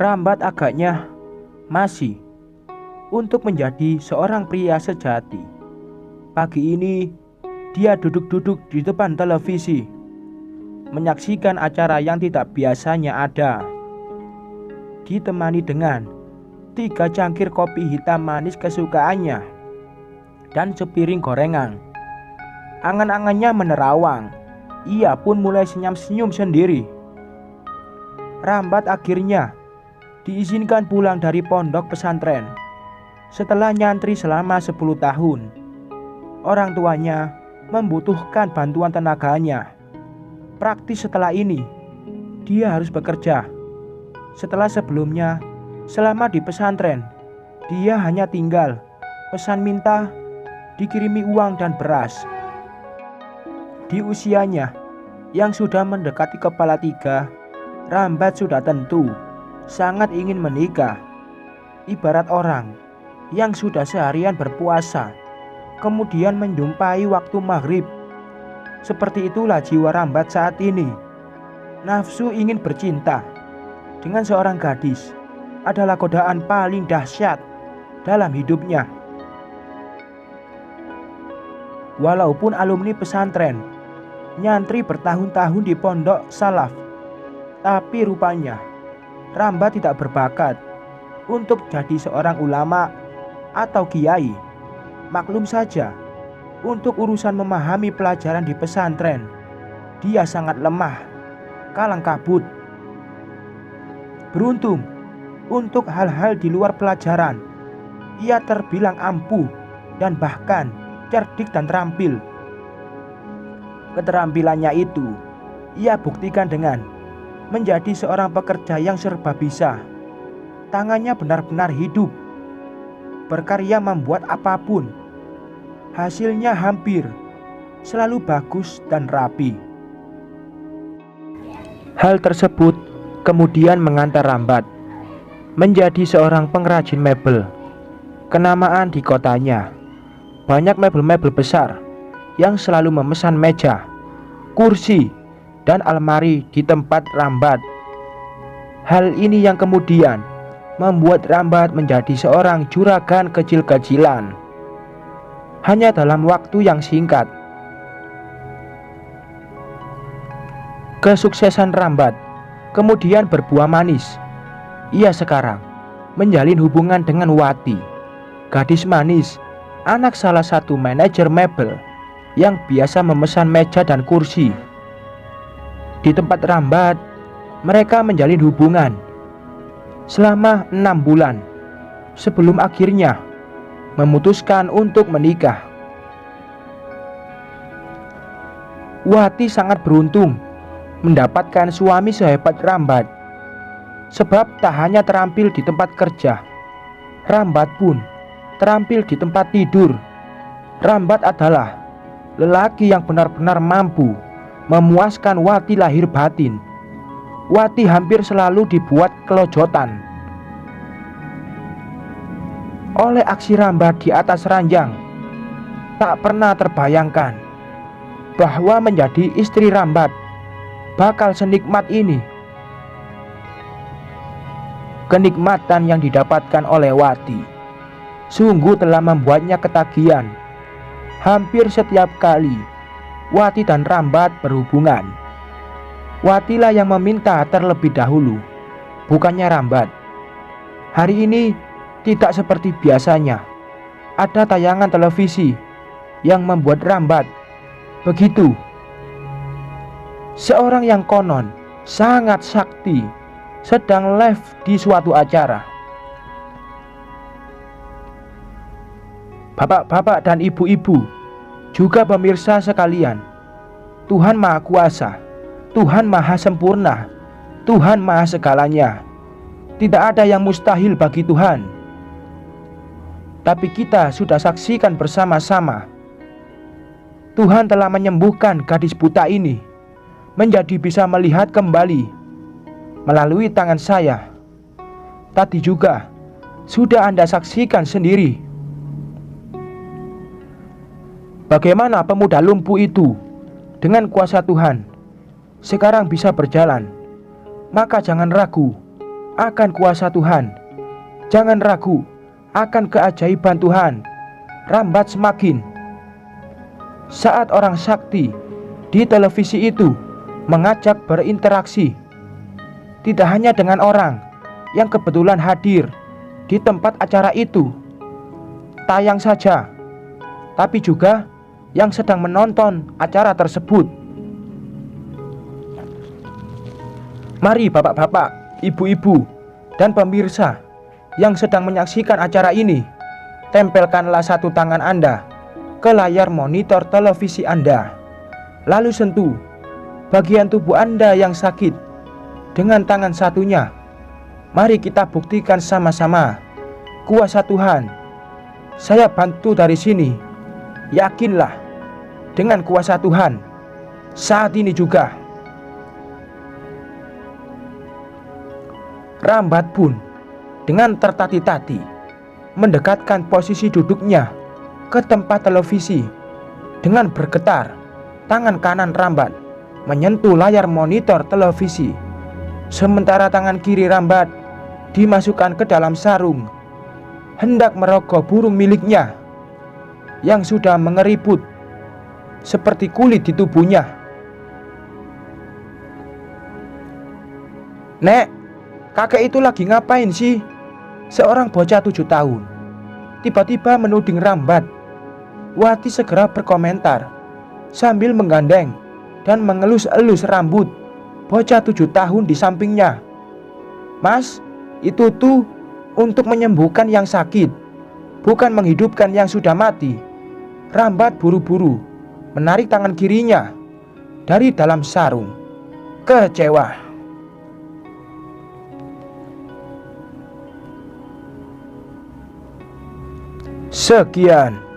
Rambat agaknya masih untuk menjadi seorang pria sejati. Pagi ini dia duduk-duduk di depan televisi, menyaksikan acara yang tidak biasanya ada, ditemani dengan 3 cangkir kopi hitam manis kesukaannya dan sepiring gorengan. Angan-angannya menerawang. Ia pun mulai senyum-senyum sendiri. Rambat akhirnya diizinkan pulang dari pondok pesantren setelah nyantri selama 10 tahun. Orang tuanya membutuhkan bantuan tenaganya. Praktis setelah ini, dia harus bekerja. Setelah sebelumnya, selama di pesantren, dia hanya tinggal pesan minta, dikirimi uang dan beras. Di usianya yang sudah mendekati kepala 3, Rambat sudah tentu sangat ingin menikah. Ibarat orang yang sudah seharian berpuasa, kemudian menjumpai waktu maghrib. Seperti itulah jiwa Rambat saat ini. Nafsu ingin bercinta dengan seorang gadis adalah godaan paling dahsyat dalam hidupnya. Walaupun alumni pesantren, nyantri bertahun-tahun di pondok salaf, tapi rupanya Rambat tidak berbakat untuk jadi seorang ulama atau kiai. Maklum saja, untuk urusan memahami pelajaran di pesantren, dia sangat lemah, kalang kabut. Beruntung, untuk hal-hal di luar pelajaran, ia terbilang ampuh dan bahkan cerdik dan terampil. Keterampilannya itu ia buktikan dengan menjadi seorang pekerja yang serba bisa. Tangannya benar-benar hidup, berkarya membuat apapun. Hasilnya hampir selalu bagus dan rapi. Hal tersebut kemudian mengantar Rambat menjadi seorang pengrajin mebel. Kenamaan di kotanya, banyak mebel-mebel besar yang selalu memesan meja, kursi, dan almari di tempat Rambat. Hal ini yang kemudian membuat Rambat menjadi seorang juragan kecil-kecilan. Hanya dalam waktu yang singkat, kesuksesan Rambat kemudian berbuah manis. Ia sekarang menjalin hubungan dengan Wati, gadis manis, anak salah satu manajer mebel yang biasa memesan meja dan kursi. Di tempat Rambat, mereka menjalin hubungan selama 6 bulan sebelum akhirnya memutuskan untuk menikah. Wati sangat beruntung mendapatkan suami sehebat Rambat, sebab tak hanya terampil di tempat kerja, Rambat pun terampil di tempat tidur. Rambat adalah lelaki yang benar-benar mampu memuaskan Wati lahir batin. Wati hampir selalu dibuat kelojotan oleh aksi Rambat di atas ranjang. Tak pernah terbayangkan bahwa menjadi istri Rambat bakal senikmat ini. Kenikmatan yang didapatkan oleh Wati sungguh telah membuatnya ketagihan. Hampir setiap kali Wati dan Rambat berhubungan, Watilah yang meminta terlebih dahulu, bukannya Rambat. Hari ini tidak seperti biasanya. Ada tayangan televisi yang membuat Rambat begitu. Seorang yang konon sangat sakti sedang live di suatu acara. Bapak-bapak dan ibu-ibu, juga pemirsa sekalian, Tuhan Maha Kuasa, Tuhan Maha Sempurna, Tuhan Maha Segalanya. Tidak ada yang mustahil bagi Tuhan. Tapi kita sudah saksikan bersama-sama, Tuhan telah menyembuhkan gadis buta ini menjadi bisa melihat kembali melalui tangan saya. Tadi juga sudah Anda saksikan sendiri bagaimana pemuda lumpuh itu dengan kuasa Tuhan sekarang bisa berjalan. Maka jangan ragu, akan kuasa Tuhan. Jangan ragu akan keajaiban Tuhan. Rambat semakin. Saat orang sakti di televisi itu mengajak berinteraksi, tidak hanya dengan orang yang kebetulan hadir di tempat acara itu, tayang saja, tapi juga yang sedang menonton acara tersebut. Mari bapak-bapak, ibu-ibu, dan pemirsa yang sedang menyaksikan acara ini, tempelkanlah satu tangan Anda ke layar monitor televisi Anda. Lalu sentuh bagian tubuh Anda yang sakit dengan tangan satunya. Mari kita buktikan sama-sama kuasa Tuhan. Saya bantu dari sini. Yakinlah dengan kuasa Tuhan saat ini juga. Rambat pun dengan tertati-tati mendekatkan posisi duduknya ke tempat televisi. Dengan bergetar, tangan kanan Rambat menyentuh layar monitor televisi, sementara tangan kiri Rambat dimasukkan ke dalam sarung, hendak merogoh burung miliknya yang sudah mengeriput seperti kulit di tubuhnya. "Nek, kakek itu lagi ngapain sih?" Seorang bocah 7 tahun tiba-tiba menuding Rambat. Wati segera berkomentar sambil menggandeng dan mengelus-elus rambut bocah 7 tahun di sampingnya. "Mas, itu tuh untuk menyembuhkan yang sakit, bukan menghidupkan yang sudah mati." Rambat buru-buru menarik tangan kirinya dari dalam sarung. Kecewa. Sekian